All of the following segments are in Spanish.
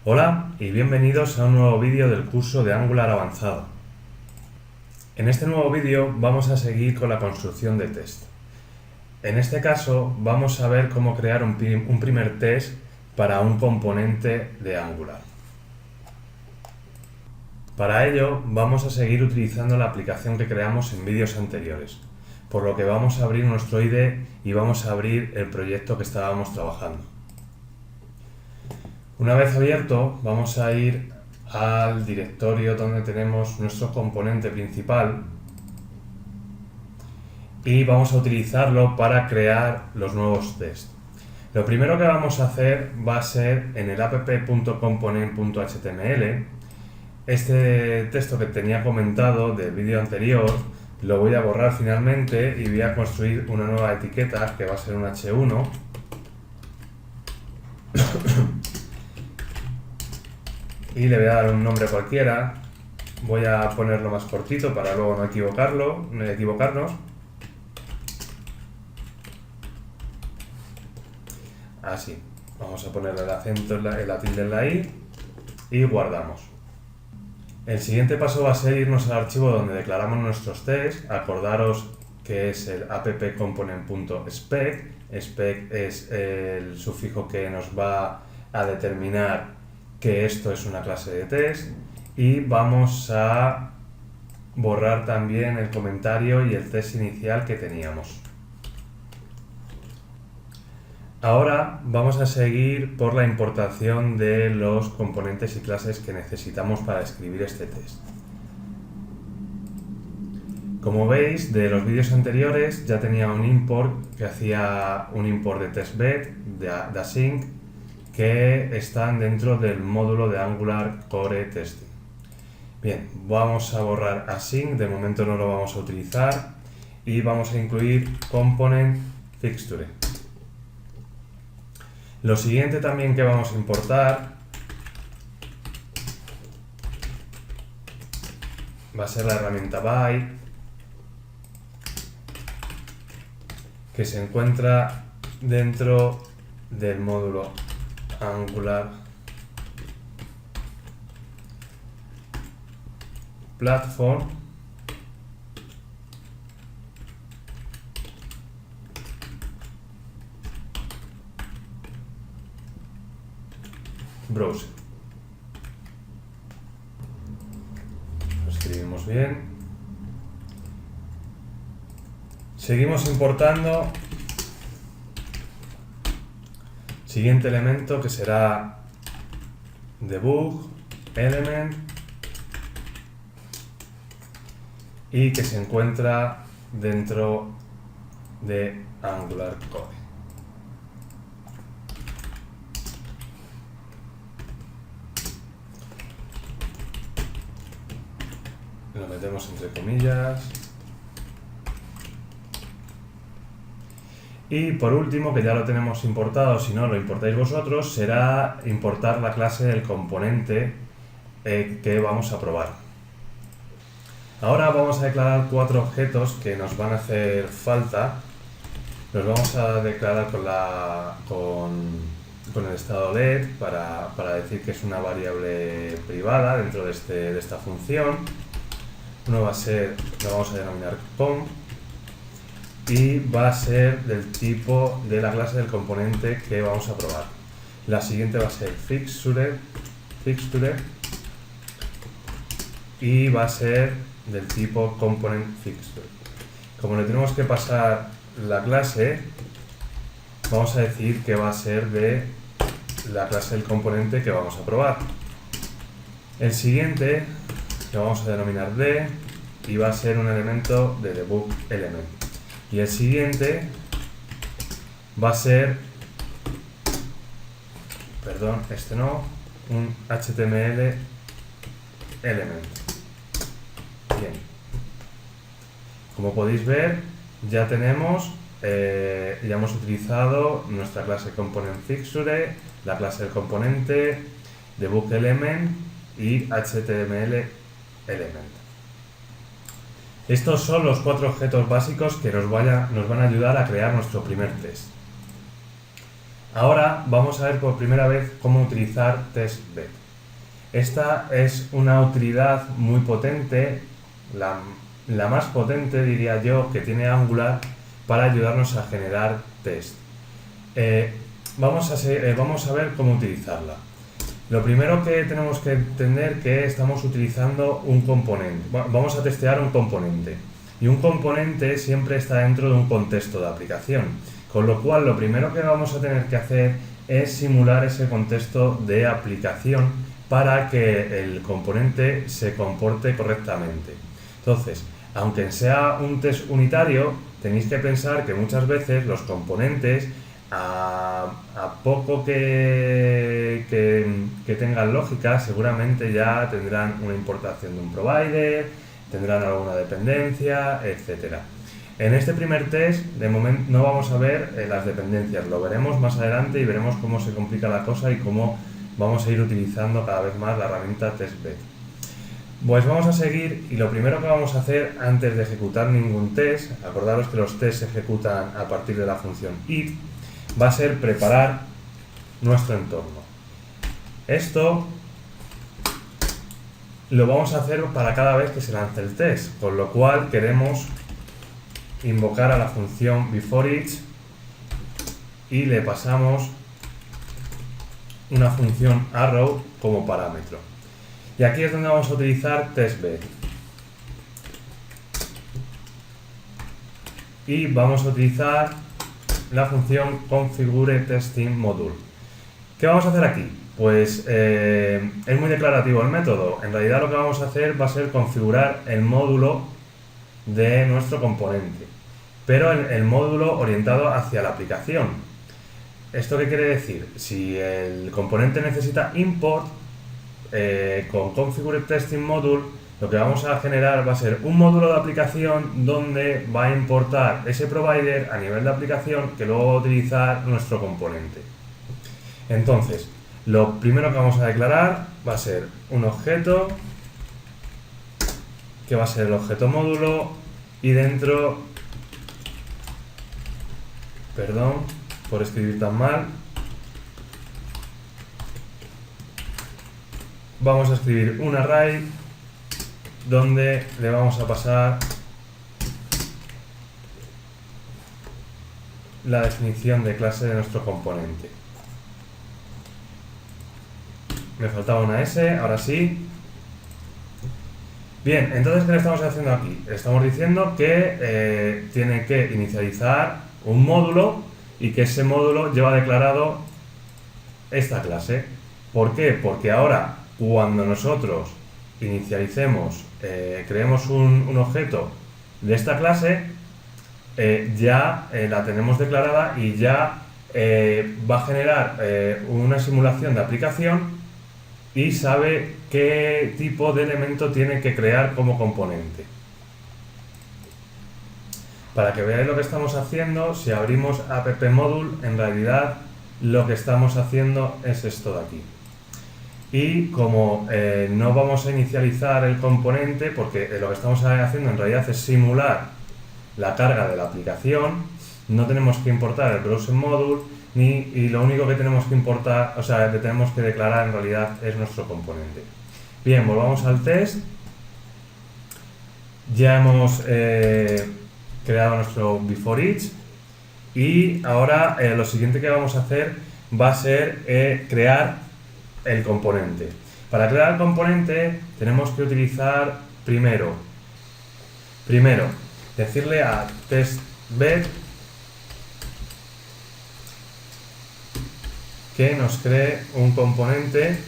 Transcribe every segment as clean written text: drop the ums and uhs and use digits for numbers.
Hola y bienvenidos a un nuevo vídeo del curso de Angular avanzado. En este nuevo vídeo vamos a seguir con la construcción de test. En este caso vamos a ver cómo crear un primer test para un componente de Angular. Para ello vamos a seguir utilizando la aplicación que creamos en vídeos anteriores, por lo que vamos a abrir nuestro IDE y vamos a abrir el proyecto que estábamos trabajando. Una vez abierto, vamos a ir al directorio donde tenemos nuestro componente principal y vamos a utilizarlo para crear los nuevos tests. Lo primero que vamos a hacer va a ser en el app.component.html. Este texto que tenía comentado del vídeo anterior lo voy a borrar finalmente y voy a construir una nueva etiqueta que va a ser un h1. Y le voy a dar un nombre cualquiera. Voy a ponerlo más cortito para luego no equivocarnos. Así. Vamos a ponerle el acento en la tilde en la i y guardamos. El siguiente paso va a ser irnos al archivo donde declaramos nuestros tests. Acordaros que es el app.component.spec. Spec es el sufijo que nos va a determinar que esto es una clase de test, y vamos a borrar también el comentario y el test inicial que teníamos. Ahora vamos a seguir por la importación de los componentes y clases que necesitamos para escribir este test. Como veis, de los vídeos anteriores ya tenía un import que hacía un import de testbed, de async, que están dentro del módulo de Angular Core Testing. Bien, vamos a borrar async, de momento no lo vamos a utilizar, y vamos a incluir component fixture. Lo siguiente también que vamos a importar va a ser la herramienta by, que se encuentra dentro del módulo Angular Platform Browser. Lo escribimos bien. Seguimos importando. Siguiente elemento, que será debug element, y que se encuentra dentro de Angular Core. Lo metemos entre comillas. Y por último, que ya lo tenemos importado, si no lo importáis vosotros, será importar la clase del componente que vamos a probar. Ahora vamos a declarar 4 objetos que nos van a hacer falta. Los vamos a declarar con el estado LED para decir que es una variable privada dentro de esta función. Uno va a ser, lo vamos a denominar com, y va a ser del tipo de la clase del componente que vamos a probar. La siguiente va a ser fixture, y va a ser del tipo component fixture. Como le tenemos que pasar la clase, vamos a decir que va a ser de la clase del componente que vamos a probar. El siguiente lo vamos a denominar d, y va a ser un elemento de debug element. Y el siguiente va a ser, un HTML element. Bien. Como podéis ver, ya hemos utilizado nuestra clase component fixture, la clase del componente, debug element y HTML element. Estos son los 4 objetos básicos que nos van a ayudar a crear nuestro primer test. Ahora vamos a ver por primera vez cómo utilizar testbed. Esta es una utilidad muy potente, la más potente diría yo que tiene Angular para ayudarnos a generar test. Vamos a ver cómo utilizarla. Lo primero que tenemos que entender es que estamos utilizando un componente. Vamos a testear un componente. Y un componente siempre está dentro de un contexto de aplicación. Con lo cual, lo primero que vamos a tener que hacer es simular ese contexto de aplicación para que el componente se comporte correctamente. Entonces, aunque sea un test unitario, tenéis que pensar que muchas veces los componentes, a poco que tengan lógica, seguramente ya tendrán una importación de un provider, tendrán alguna dependencia, etc. En este primer test, de momento, no vamos a ver las dependencias, lo veremos más adelante y veremos cómo se complica la cosa y cómo vamos a ir utilizando cada vez más la herramienta testbed. Pues vamos a seguir y lo primero que vamos a hacer antes de ejecutar ningún test, acordaros que los tests se ejecutan a partir de la función it, va a ser preparar nuestro entorno. Esto lo vamos a hacer para cada vez que se lance el test, con lo cual queremos invocar a la función beforeEach y le pasamos una función arrow como parámetro. Y aquí es donde vamos a utilizar testbed. Y vamos a utilizar la función configureTestingModule. ¿Qué vamos a hacer aquí? Pues es muy declarativo el método. En realidad lo que vamos a hacer va a ser configurar el módulo de nuestro componente, pero el módulo orientado hacia la aplicación. ¿Esto qué quiere decir? Si el componente necesita import, con configureTestingModule lo que vamos a generar va a ser un módulo de aplicación donde va a importar ese provider a nivel de aplicación que luego va a utilizar nuestro componente. Entonces, lo primero que vamos a declarar va a ser un objeto que va a ser el objeto módulo y dentro, perdón por escribir tan mal, vamos a escribir un array donde le vamos a pasar la definición de clase de nuestro componente. Me faltaba una S, ahora sí. Bien, entonces ¿qué le estamos haciendo aquí? Estamos diciendo que tiene que inicializar un módulo y que ese módulo lleva declarado esta clase. ¿Por qué? Porque ahora cuando nosotros inicialicemos, creemos un objeto de esta clase, ya la tenemos declarada y ya va a generar una simulación de aplicación y sabe qué tipo de elemento tiene que crear como componente. Para que veáis lo que estamos haciendo, si abrimos app-module, en realidad lo que estamos haciendo es esto de aquí. Y como no vamos a inicializar el componente, porque lo que estamos haciendo en realidad es simular la carga de la aplicación, no tenemos que importar el browser module y lo único que tenemos que importar, o sea, que tenemos que declarar en realidad es nuestro componente. Bien, volvamos al test. Ya hemos creado nuestro beforeEach y ahora lo siguiente que vamos a hacer va a ser crear el componente. Para crear el componente tenemos que utilizar primero decirle a testbed que nos cree un componente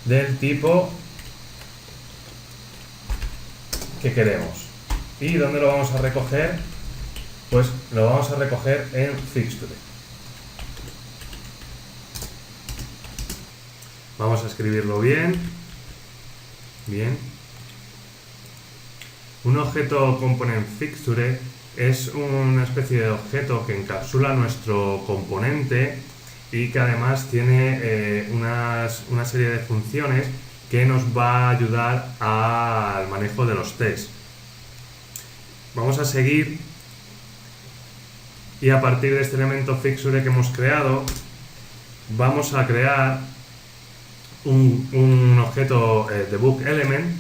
del tipo que queremos. ¿Y dónde lo vamos a recoger? Pues lo vamos a recoger en fixture. Vamos a escribirlo bien. Un objeto component fixture es una especie de objeto que encapsula nuestro componente y que además tiene una serie de funciones que nos va a ayudar al manejo de los tests. Vamos a seguir y a partir de este elemento fixture que hemos creado vamos a crear un objeto debug element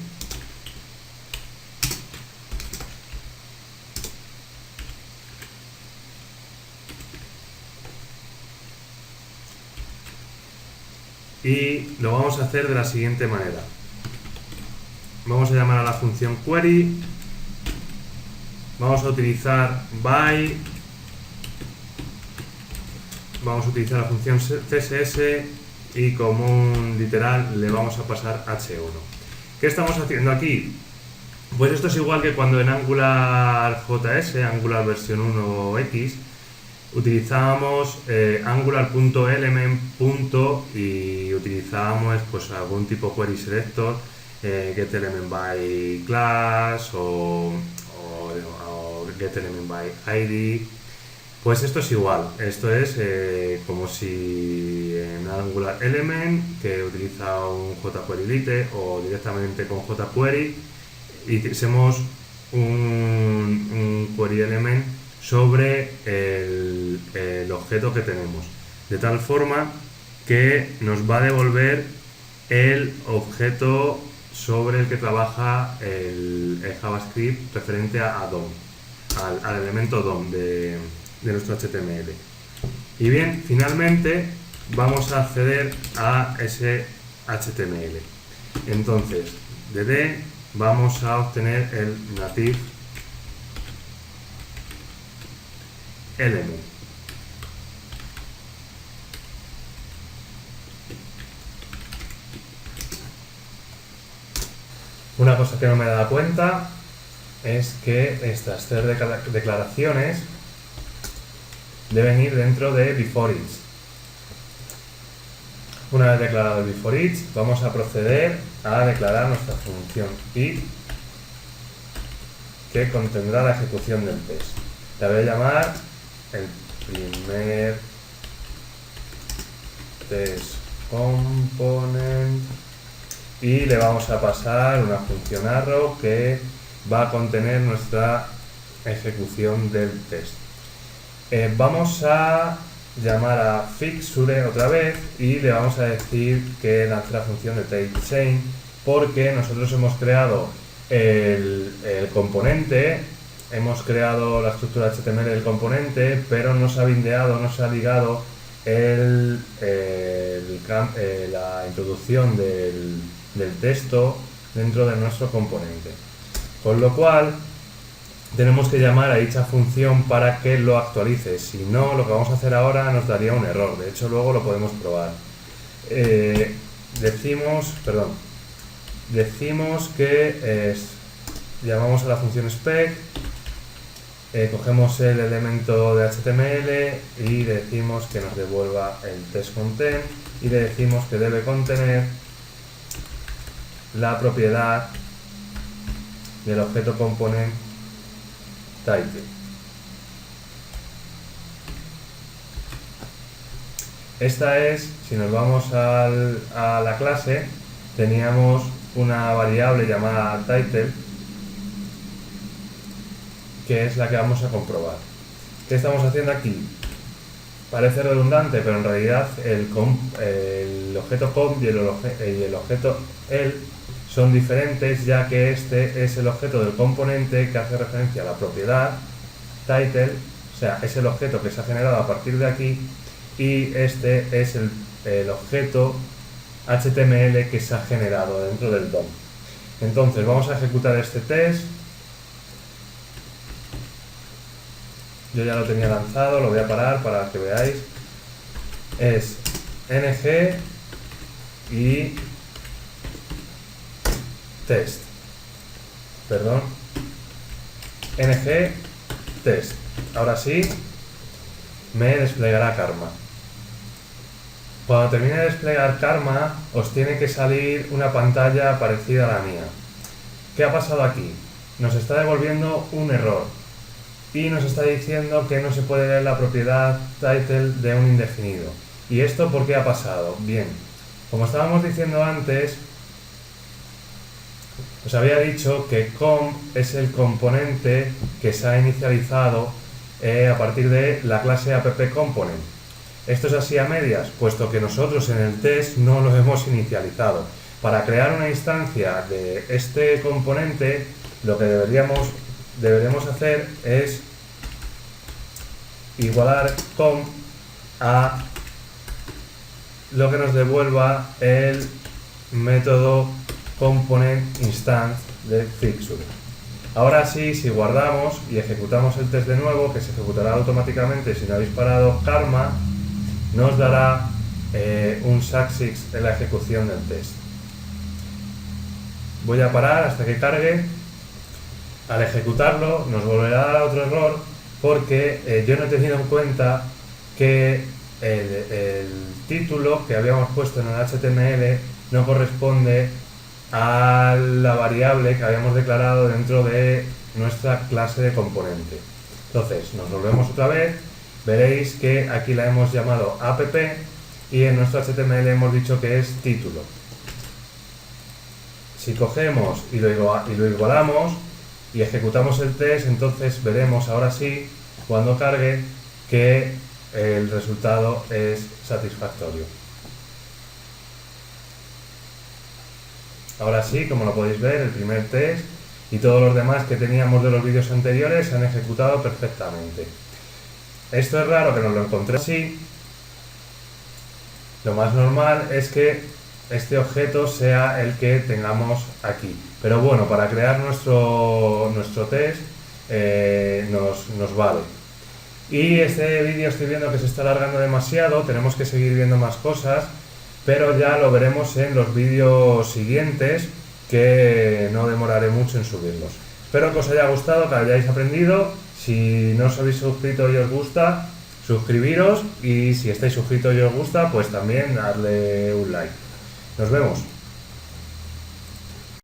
y lo vamos a hacer de la siguiente manera. Vamos a llamar a la función query, vamos a utilizar by, vamos a utilizar la función css y como un literal le vamos a pasar h1. ¿Qué estamos haciendo aquí? Pues esto es igual que cuando en Angular JS, Angular versión 1x, utilizábamos angular.element. Y utilizábamos pues algún tipo query selector, getElementByClass o getElementById. Pues esto es igual, esto es como si en Angular Element, que utiliza un jQuery o directamente con jQuery, hiciésemos un query element sobre el objeto que tenemos, de tal forma que nos va a devolver el objeto sobre el que trabaja el JavaScript referente a DOM, al elemento DOM de nuestro HTML. Y bien, finalmente vamos a acceder a ese HTML. Entonces, de D vamos a obtener el native element. Una cosa que no me he dado cuenta es que estas tres declaraciones deben ir dentro de before each. Una vez declarado el before each, vamos a proceder a declarar nuestra función if, que contendrá la ejecución del test. La voy a llamar el primer test component y le vamos a pasar una función arrow que va a contener nuestra ejecución del test. Vamos a llamar a fixture otra vez y le vamos a decir que lance la función de takeChain, porque nosotros hemos creado el componente, hemos creado la estructura HTML del componente, pero no se ha bindeado, no se ha ligado la introducción del texto dentro de nuestro componente. Con lo cual tenemos que llamar a dicha función para que lo actualice. Si no, lo que vamos a hacer ahora nos daría un error. De hecho, luego lo podemos probar. Decimos que llamamos a la función spec, cogemos el elemento de HTML y le decimos que nos devuelva el test content y le decimos que debe contener la propiedad del objeto component title. Esta es, si nos vamos a la clase, teníamos una variable llamada title, que es la que vamos a comprobar. ¿Qué estamos haciendo aquí? Parece redundante, pero en realidad el objeto comp y el objeto el son diferentes, ya que este es el objeto del componente que hace referencia a la propiedad title, o sea, es el objeto que se ha generado a partir de aquí, y este es el objeto HTML que se ha generado dentro del DOM. Entonces vamos a ejecutar este test. Yo ya lo tenía lanzado, lo voy a parar para que veáis. Es ng y test. Perdón. ng test. Ahora sí, me desplegará Karma. Cuando termine de desplegar Karma, os tiene que salir una pantalla parecida a la mía. ¿Qué ha pasado aquí? Nos está devolviendo un error y nos está diciendo que no se puede leer la propiedad title de un indefinido. ¿Y esto por qué ha pasado? Bien, como estábamos diciendo antes, os había dicho que com es el componente que se ha inicializado a partir de la clase AppComponent. Esto es así a medias, puesto que nosotros en el test no lo hemos inicializado. Para crear una instancia de este componente, lo que deberíamos hacer es igualar com a lo que nos devuelva el método component instance de fixture. Ahora sí, si guardamos y ejecutamos el test de nuevo, que se ejecutará automáticamente si no habéis parado Karma, nos dará un success en la ejecución del test. Voy a parar hasta que cargue. Al ejecutarlo nos volverá a dar otro error porque yo no he tenido en cuenta que el título que habíamos puesto en el HTML no corresponde a la variable que habíamos declarado dentro de nuestra clase de componente. Entonces nos volvemos otra vez, veréis que aquí la hemos llamado app y en nuestro HTML hemos dicho que es título. Si cogemos y lo igualamos y ejecutamos el test, entonces veremos ahora sí, cuando cargue, que el resultado es satisfactorio. Ahora sí, como lo podéis ver, el primer test y todos los demás que teníamos de los vídeos anteriores se han ejecutado perfectamente. Esto es raro que nos lo encontremos así. Lo más normal es que este objeto sea el que tengamos aquí. Pero bueno, para crear nuestro test nos vale. Y este vídeo estoy viendo que se está alargando demasiado, tenemos que seguir viendo más cosas, pero ya lo veremos en los vídeos siguientes, que no demoraré mucho en subirlos. Espero que os haya gustado, que hayáis aprendido. Si no os habéis suscrito y os gusta, suscribiros, y si estáis suscritos y os gusta, pues también darle un like. Nos vemos.